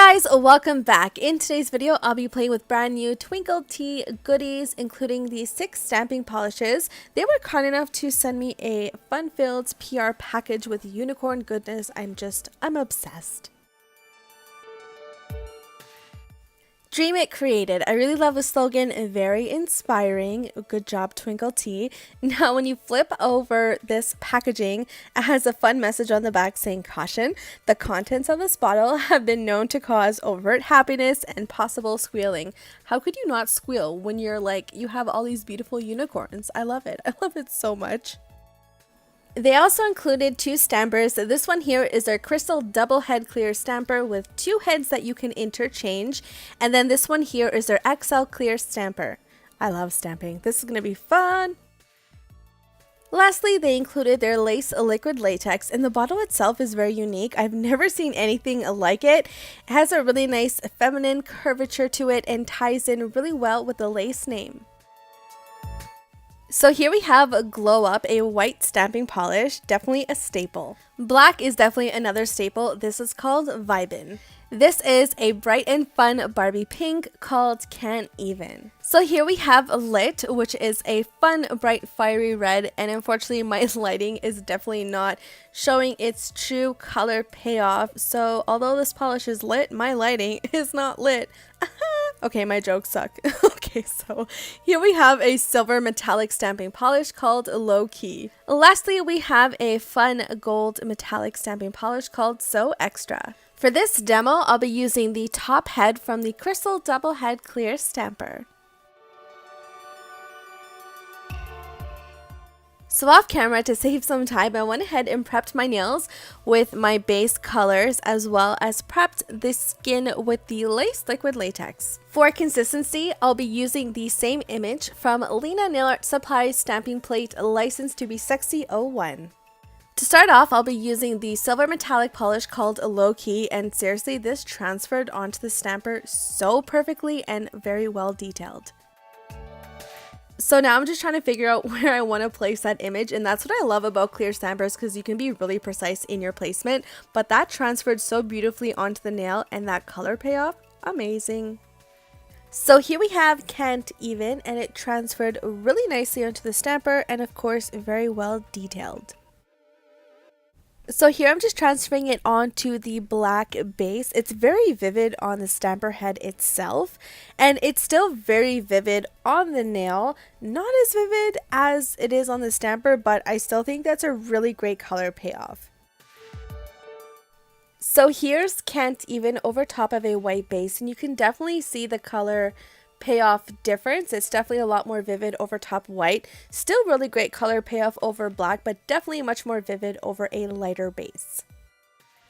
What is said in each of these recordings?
guys, welcome back. In today's video, I'll be playing with brand new Twinkled T goodies, including the 6 stamping polishes. They were kind enough to send me a fun-filled PR package with unicorn goodness. I'm obsessed. Dream it created. I really love the slogan, very inspiring. Good job, Twinkled T. Now, when you flip over this packaging, it has a fun message on the back saying, caution, the contents of this bottle have been known to cause overt happiness and possible squealing. How could you not squeal when you have all these beautiful unicorns? I love it. I love it so much. They also included 2 stampers. This one here is their crystal double head clear stamper with 2 heads that you can interchange. And then this one here is their XL clear stamper. I love stamping. This is going to be fun. Lastly, they included their lace liquid latex, and the bottle itself is very unique. I've never seen anything like it. It has a really nice feminine curvature to it and ties in really well with the lace name. So here we have a Glow Up, a white stamping polish, definitely a staple. Black is definitely another staple. This is called Vibin'. This is a bright and fun Barbie pink called Can't Even. So here we have Lit, which is a fun, bright, fiery red, and unfortunately my lighting is definitely not showing its true color payoff. So although this polish is lit, my lighting is not lit. Okay, my jokes suck. Okay, so here we have a silver metallic stamping polish called Low Key. Lastly, we have a fun gold metallic stamping polish called So Extra. For this demo, I'll be using the top head from the Crystal Double Head Clear Stamper. So off camera, to save some time, I went ahead and prepped my nails with my base colors as well as prepped the skin with the lace liquid latex. For consistency, I'll be using the same image from Lena Nail Art Supply's stamping plate licensed to be Sexy 01. To start off, I'll be using the silver metallic polish called Low Key, and seriously, this transferred onto the stamper so perfectly and very well detailed. So now I'm just trying to figure out where I want to place that image, and that's what I love about clear stampers, because you can be really precise in your placement, but that transferred so beautifully onto the nail, and that color payoff, amazing. So here we have Can't Even, and it transferred really nicely onto the stamper, and of course very well detailed. So here I'm just transferring it onto the black base. It's very vivid on the stamper head itself, and it's still very vivid on the nail. Not as vivid as it is on the stamper, but I still think that's a really great color payoff. So here's Can't Even over top of a white base, and you can definitely see the color payoff difference. It's definitely a lot more vivid over top white. Still really great color payoff over black, but definitely much more vivid over a lighter base.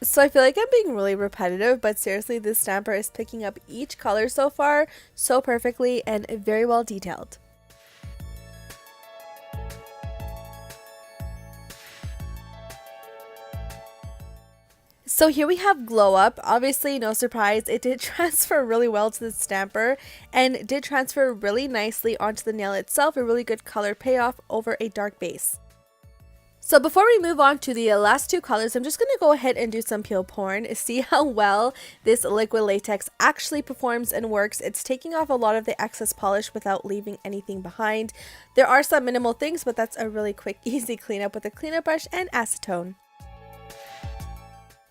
So I feel like I'm being really repetitive, but seriously, this stamper is picking up each color so far so perfectly and very well detailed. So here we have Glow Up. Obviously, no surprise, it did transfer really well to the stamper and did transfer really nicely onto the nail itself, a really good color payoff over a dark base. So before we move on to the last 2 colors, I'm just going to go ahead and do some peel porn, see how well this liquid latex actually performs and works. It's taking off a lot of the excess polish without leaving anything behind. There are some minimal things, but that's a really quick, easy cleanup with a cleanup brush and acetone.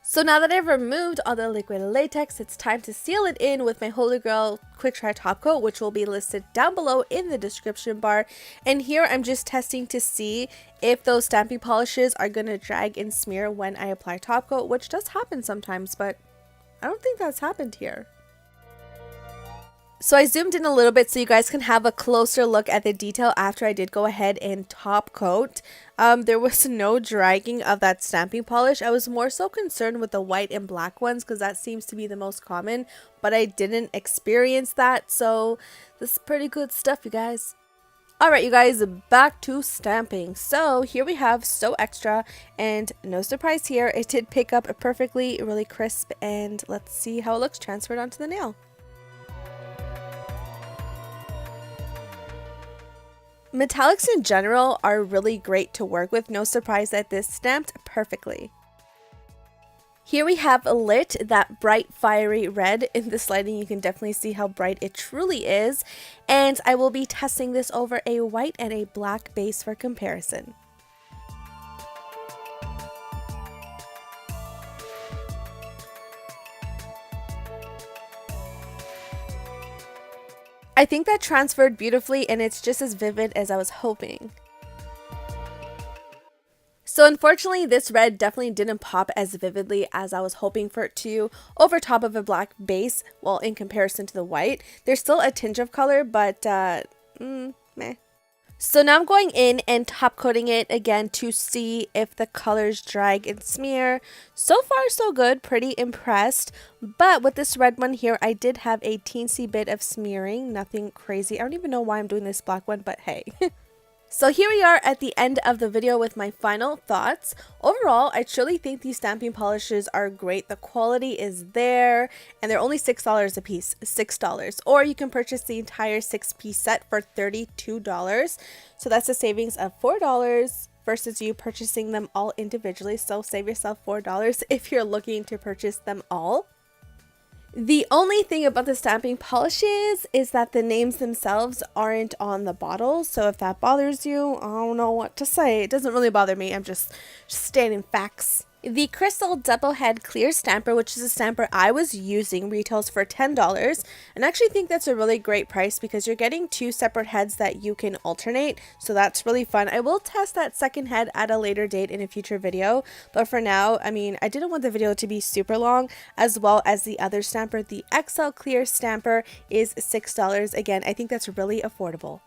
So now that I've removed all the liquid latex, it's time to seal it in with my Holy Grail Quick Try Top Coat, which will be listed down below in the description bar. And here I'm just testing to see if those stamping polishes are going to drag and smear when I apply top coat, which does happen sometimes, but I don't think that's happened here. So I zoomed in a little bit so you guys can have a closer look at the detail after I did go ahead and top coat. There was no dragging of that stamping polish. I was more so concerned with the white and black ones because that seems to be the most common, but I didn't experience that, so this is pretty good stuff, you guys. Alright, you guys, back to stamping. So here we have So Extra, and no surprise here, it did pick up perfectly, really crisp, and let's see how it looks transferred onto the nail. Metallics in general are really great to work with. No surprise that this stamped perfectly. Here we have lit, that bright fiery red. In this lighting you can definitely see how bright it truly is, and I will be testing this over a white and a black base for comparison. I think that transferred beautifully, and it's just as vivid as I was hoping. So unfortunately, this red definitely didn't pop as vividly as I was hoping for it to over top of a black base. Well, in comparison to the white, there's still a tinge of color, but meh. So now I'm going in and top coating it again to see if the colors drag and smear. So far so good, pretty impressed. But with this red one here, I did have a teensy bit of smearing, nothing crazy. I don't even know why I'm doing this black one, but hey. So here we are at the end of the video with my final thoughts. Overall, I truly think these stamping polishes are great. The quality is there, and they're only $6 a piece, $6. Or you can purchase the entire 6-piece set for $32. So that's a savings of $4 versus you purchasing them all individually. So save yourself $4 if you're looking to purchase them all. The only thing about the stamping polishes is that the names themselves aren't on the bottle, so if that bothers you, I don't know what to say. It doesn't really bother me, I'm just stating facts. The Crystal Double Head Clear Stamper, which is a stamper I was using, retails for $10, and I actually think that's a really great price because you're getting 2 separate heads that you can alternate, so that's really fun. I will test that second head at a later date in a future video, but for now, I mean, I didn't want the video to be super long, as well as the other stamper. The XL Clear Stamper is $6. Again, I think that's really affordable.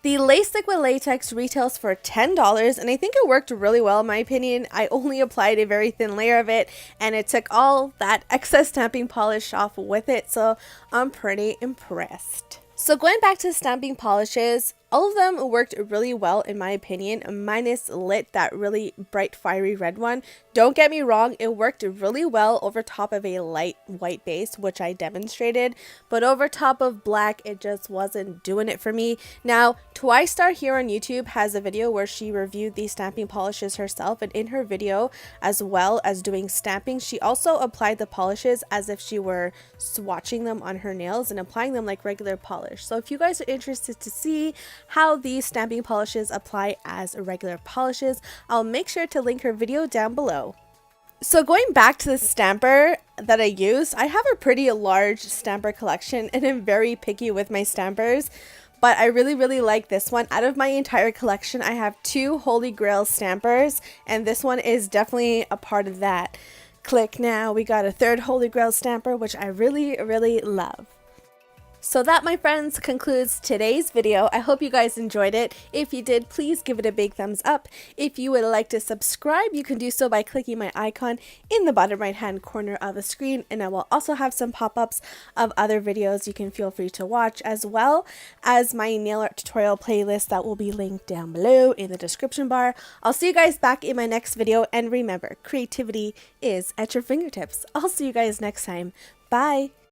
The Lace Liquid Latex retails for $10, and I think it worked really well in my opinion. I only applied a very thin layer of it, and it took all that excess stamping polish off with it, so I'm pretty impressed. So going back to the stamping polishes, all of them worked really well in my opinion, minus Lit, that really bright fiery red one. Don't get me wrong, it worked really well over top of a light white base, which I demonstrated, but over top of black, it just wasn't doing it for me. Now, TwiStar here on YouTube has a video where she reviewed these stamping polishes herself, and in her video, as well as doing stamping, she also applied the polishes as if she were swatching them on her nails and applying them like regular polish. So if you guys are interested to see how these stamping polishes apply as regular polishes, I'll make sure to link her video down below. So going back to the stamper that I used, I have a pretty large stamper collection and I'm very picky with my stampers, but I really like this one. Out of my entire collection, I have 2 Holy Grail stampers, and this one is definitely a part of that. Click now, we got a 3rd Holy Grail stamper, which I really love. So that, my friends, concludes today's video. I hope you guys enjoyed it. If you did, please give it a big thumbs up. If you would like to subscribe, you can do so by clicking my icon in the bottom right hand corner of the screen, and I will also have some pop-ups of other videos you can feel free to watch, as well as my nail art tutorial playlist that will be linked down below in the description bar. I'll see you guys back in my next video, and remember, creativity is at your fingertips. I'll see you guys next time. Bye!